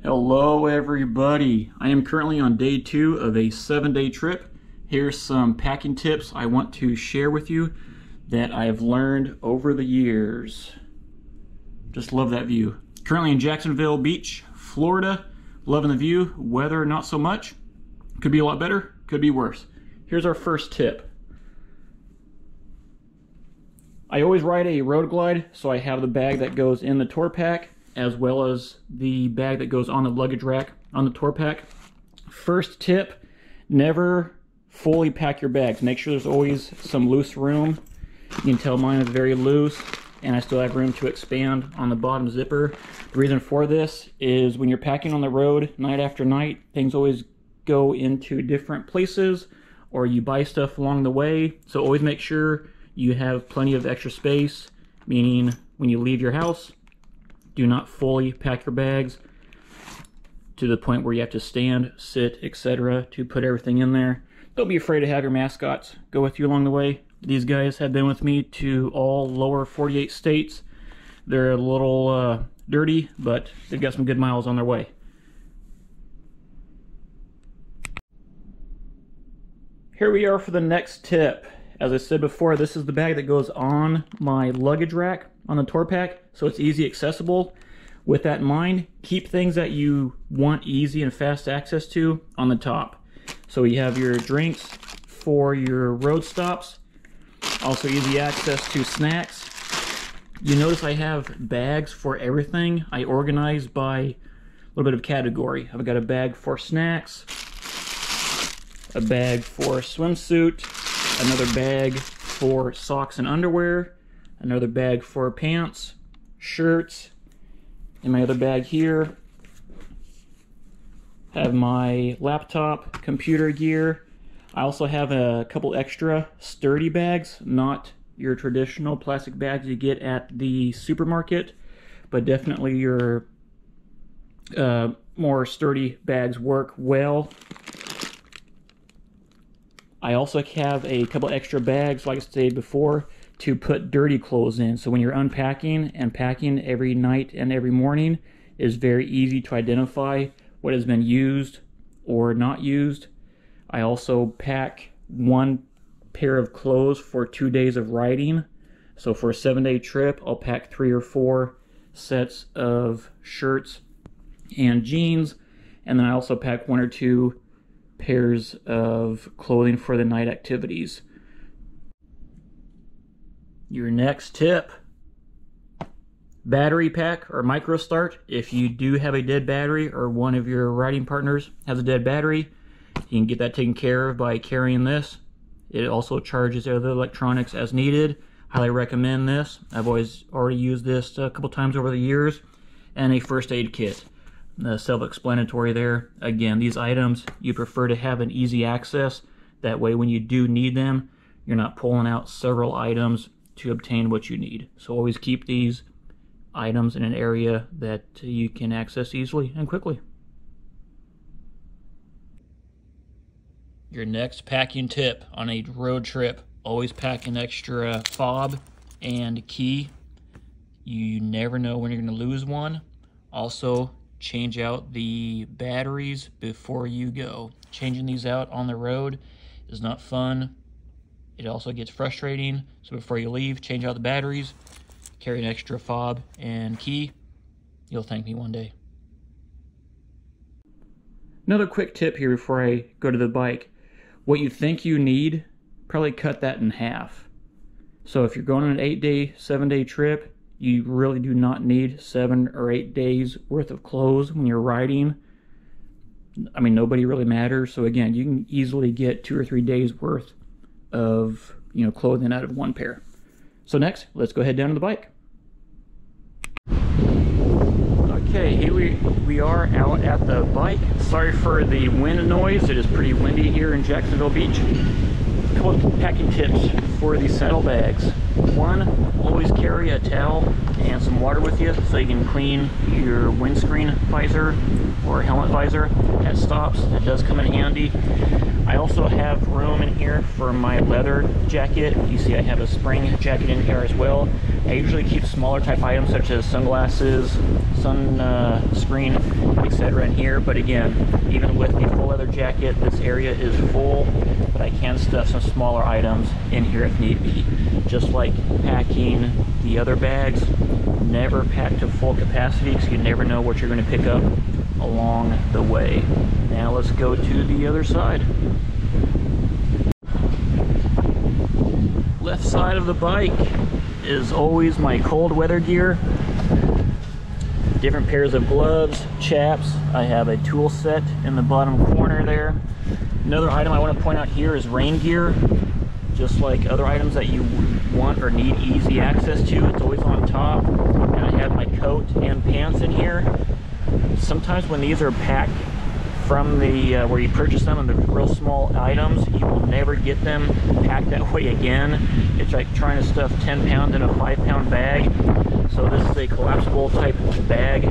Hello everybody. I am currently on day 2 of a 7-day trip. Here's some packing tips I want to share with you that I've learned over the years. Just love that view. Currently in Jacksonville Beach, Florida. Loving the view. Weather not so much. Could be a lot better, could be worse. Here's our first tip. I always ride a Road Glide, so I have the bag that goes in the tour pack as well as the bag that goes on the luggage rack on the tour pack. First tip, never fully pack your bags. Make sure there's always some loose room. You can tell mine is very loose and I still have room to expand on the bottom zipper. The reason for this is when you're packing on the road night after night, things always go into different places or you buy stuff along the way. So always make sure you have plenty of extra space, meaning when you leave your house, do not fully pack your bags to the point where you have to stand, sit, etc. to put everything in there. Don't be afraid to have your mascots go with you along the way. These guys have been with me to all lower 48 states. They're a little dirty, but they've got some good miles on their way. Here we are for the next tip. As I said before, this is the bag that goes on my luggage rack on the tour pack, so it's easy accessible. With that in mind, keep things that you want easy and fast access to on the top. So you have your drinks for your road stops, also easy access to snacks. You notice I have bags for everything. I organize by a little bit of category. I've got a bag for snacks, a bag for swimsuit, another bag for socks and underwear, another bag for pants, shirts. In my other bag here, have my laptop, computer gear. I also have a couple extra sturdy bags, not your traditional plastic bags you get at the supermarket, but definitely your more sturdy bags work well. I also have a couple extra bags, like I stated before, to put dirty clothes in. So when you're unpacking and packing every night and every morning, it's very easy to identify what has been used or not used. I also pack one pair of clothes for 2 days of riding. So for a 7-day trip, I'll pack 3 or 4 sets of shirts and jeans. And then I also pack 1 or 2 pairs of clothing for the night activities. Your next tip, battery pack or micro start. If you do have a dead battery or one of your riding partners has a dead battery, you can get that taken care of by carrying this. It also charges other electronics as needed. Highly recommend this. I've already used this a couple times over the years. And a first aid kit. Self-explanatory there. Again, these items you prefer to have an easy access. That way when you do need them, you're not pulling out several items to obtain what you need. So always keep these items in an area that you can access easily and quickly. Your next packing tip on a road trip, always pack an extra fob and key. You never know when you're going to lose one. Also, change out the batteries before you go. Changing these out on the road is not fun. It also gets frustrating. So before you leave, change out the batteries, carry an extra fob and key. You'll thank me one day. Another quick tip here before I go to the bike. What you think you need, probably cut that in half. So if you're going on an 8-day, 7-day trip, you really do not need 7 or 8 days worth of clothes when you're riding. I mean, nobody really matters. So again, you can easily get 2 or 3 days worth of clothing out of one pair. So next, let's go head down to the bike. Okay, here we are out at the bike. Sorry for the wind noise. It is pretty windy here in Jacksonville Beach. A couple of packing tips for these saddlebags. One, always carry a towel and some water with you so you can clean your windscreen visor or helmet visor at stops. It does come in handy. I also have room in here for my leather jacket. You see I have a spring jacket in here as well. I usually keep smaller type items such as sunglasses, screen, etc. in here, but again, even with the full leather jacket, this area is full, but I can stuff some smaller items in here if need be. Just like packing the other bags, never pack to full capacity because you never know what you're going to pick up along the way. Now let's go to the other side. Left side of the bike is always my cold weather gear. Different pairs of gloves, chaps. I have a tool set in the bottom corner there. Another item I want to point out here is rain gear. Just like other items that you want or need easy access to, it's always on top. And I have my coat and pants in here. Sometimes when these are packed from the where you purchase them and the real small items, you will never get them packed that way again. It's like trying to stuff 10 pounds in a 5-pound bag. So this is a collapsible type bag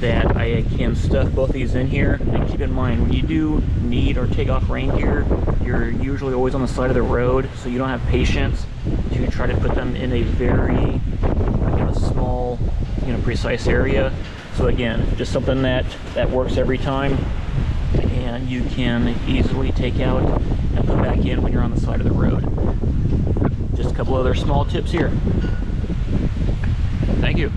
that I can stuff both these in here. And keep in mind, when you do need or take off rain gear, you're usually always on the side of the road, so you don't have patience to try to put them in a very small, precise area. So again, just something that works every time, and you can easily take out and put back in when you're on the side of the road. Just a couple other small tips here. Thank you.